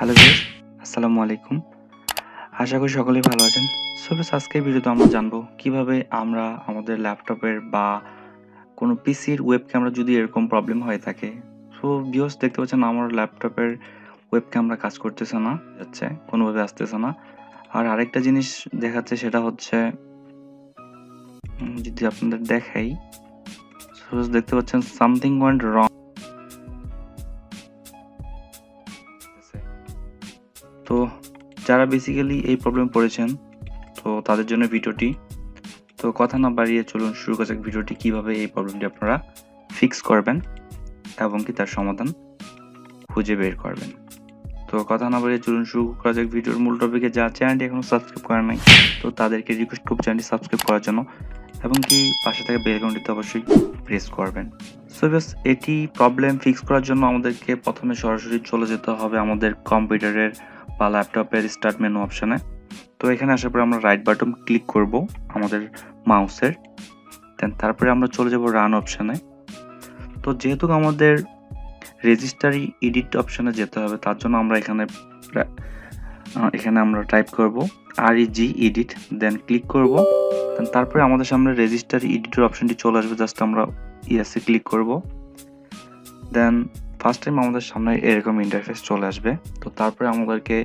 Hello viewers, আসসালামু আলাইকুম। আশা করি সকলেই ভালো আছেন। সো ভিউয়ার্স, আজকের ভিডিওতে আমরা জানবো কিভাবে আমরা আমাদের ল্যাপটপের বা কোনো পিসির ওয়েব ক্যামেরা যদি এরকম প্রবলেম হয়ে থাকে। সো ভিউয়ার্স, দেখতে পাচ্ছেন আমার ল্যাপটপের ওয়েব ক্যামেরা কাজ করতেছে না, কোনোভাবে আসতেছে না। আর আরেকটা জিনিস দেখাচ্ছে, সেটা হচ্ছে যদি আপনাদের দেখাই, সো দেখতে পাচ্ছেন সামথিং ওয়েন্ট রং। তো যারা বেসিক্যালি এই প্রবলেম পড়েছেন, তো তাদের জন্য ভিডিওটি। তো কথা না বাড়িয়ে চলুন শুরু করা যাক ভিডিওটি, কিভাবে এই প্রবলেমটি আপনারা ফিক্স করবেন এবং কি তার সমাধান খুঁজে বের করবেন। তো কথা না বাড়িয়ে চলুন শুরু করা যাক ভিডিওর মূল টপিকে। যারা চ্যানেলটি এখনো সাবস্ক্রাইব করেন নাই, তো তাদেরকে রিকোয়েস্ট করব চ্যানেলটি সাবস্ক্রাইব করার জন্য এবং কি পাশে থাকা বেল আইকনটিতে অবশ্যই প্রেস করবেন। সো বাস, এটি প্রবলেম ফিক্স করার জন্য আমাদেরকে প্রথমে সরাসরি চলে যেতে হবে আমাদের কম্পিউটারের বা ল্যাপটপের স্টার্ট মেনু অপশনে। তো এখানে আসার পর আমরা রাইট বাটন ক্লিক করব আমাদের মাউসের, দেন তারপরে আমরা চলে যাব রান অপশানে। তো যেহেতু আমাদের রেজিস্টারি এডিট অপশানে যেতে হবে, তার জন্য আমরা এখানে আমরা টাইপ করব REG এডিট, দেন ক্লিক করব। দেন তারপরে আমাদের সামনে রেজিস্টারি এডিটর অপশনটি চলে আসবে, জাস্ট আমরা ইয়েসে ক্লিক করব। দেন ফার্স্ট টাইম আমাদের সামনে এরকম ইন্টারফেস চলে আসবে। তো তারপরে আমাদেরকে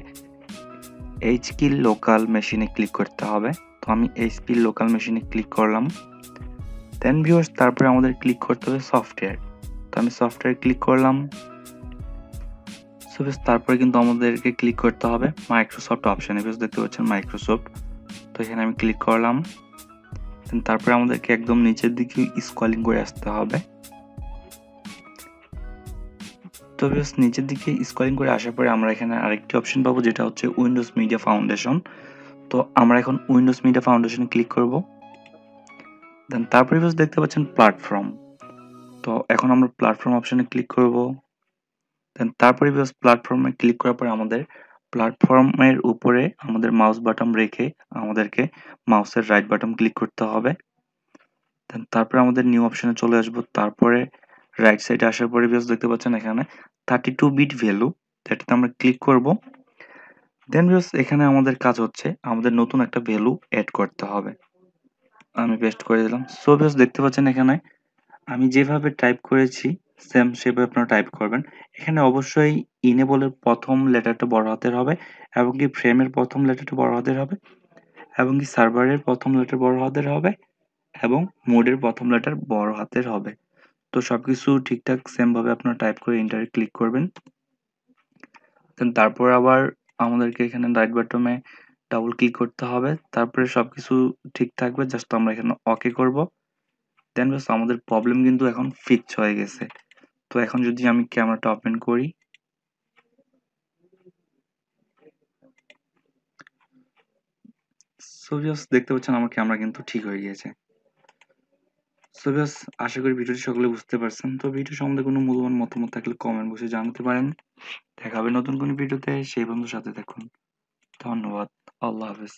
HP লোকাল মেশিনে ক্লিক করতে হবে। তো আমি HP লোকাল মেশিনে ক্লিক করলাম। দেন ভিউয়ার্স, তারপরে আমাদের ক্লিক করতে হবে সফটওয়্যার। তো আমি সফটওয়্যার ক্লিক করলাম। সো তারপরে কিন্তু আমাদেরকে ক্লিক করতে হবে মাইক্রোসফট অপশানে। দেখতে পাচ্ছেন মাইক্রোসফট। তো এখানে আমি ক্লিক করলাম। দেন তারপরে আমাদেরকে একদম নিচের দিকে স্ক্রলিং করে আসতে হবে। তো ভিউয়ার্স, নিচের দিকে স্ক্রলিং করে আসার পরে আমরা এখানে আরেকটি অপশন পাবো, যেটা হচ্ছে উইন্ডোজ মিডিয়া ফাউন্ডেশন। তো আমরা এখন উইন্ডোজ মিডিয়া ফাউন্ডেশনে ক্লিক করব। দেন তারপরে ভিউয়ার্স দেখতে পাচ্ছেন প্ল্যাটফর্ম। তো এখন আমরা প্ল্যাটফর্ম অপশনে ক্লিক করব। দেন তারপরে ভিউয়ার্স, প্ল্যাটফর্মে ক্লিক করার পরে আমাদের প্ল্যাটফর্মের উপরে আমাদের মাউস বাটন রেখে আমাদেরকে মাউসের রাইট বাটন ক্লিক করতে হবে। দেন তারপরে আমাদের নিউ অপশনে চলে আসব। তারপরে রাইট সাইডে আসার পরে ভিউয়ার্স দেখতে পাচ্ছেন এখানে 32 বিট ভ্যালু, যেটাতে আমরা ক্লিক করব। দেন ভিউয়ার্স, এখানে আমাদের কাজ হচ্ছে আমাদের নতুন একটা ভ্যালু এড করতে হবে। আমি পেস্ট করে দিলাম। সো ভিউয়ার্স, দেখতে পাচ্ছেন এখানে আমি যেভাবে টাইপ করেছি সেম সেভাবে আপনারা টাইপ করবেন। এখানে অবশ্যই ইনেবলের প্রথম লেটারটা বড় হাতের হবে এবং কি ফ্রেমের প্রথম লেটারটা বড় হাতের হবে এবং কি সার্ভারের প্রথম লেটার বড় হাতের হবে এবং মোডের প্রথম লেটার বড় হাতের হবে। তো সবকিছু ঠিকঠাক সেম ভাবে আপনারা টাইপ করে এন্টারে ক্লিক করবেন। দেন তারপর আবার আমাদেরকে এখানে রাইট বাটনে ডাবল ক্লিক করতে হবে। তারপরে সবকিছু ঠিক থাকবে, জাস্ট আমরা এখানে ওকে করব। দেন বাস, আমাদের প্রবলেম কিন্তু এখন ফিক্স হয়ে গেছে। তো এখন যদি আমি ক্যামেরাটা ওপেন করি, সো ভিউয়ার্স দেখতে পাচ্ছেন আমার ক্যামেরা কিন্তু ঠিক হয়ে গিয়েছে। সো ভিউয়ার্স, আশা করি ভিডিওটি সকলে বুঝতে পারছেন। তো ভিডিও সম্বন্ধে কোনো মূল্যবান মতামত থাকলে কমেন্ট বক্সে জানাতে পারেন। দেখা হবে নতুন কোনো ভিডিওতে, সেই বন্ধুর সাথে থাকুন। ধন্যবাদ। আল্লাহ হাফেজ।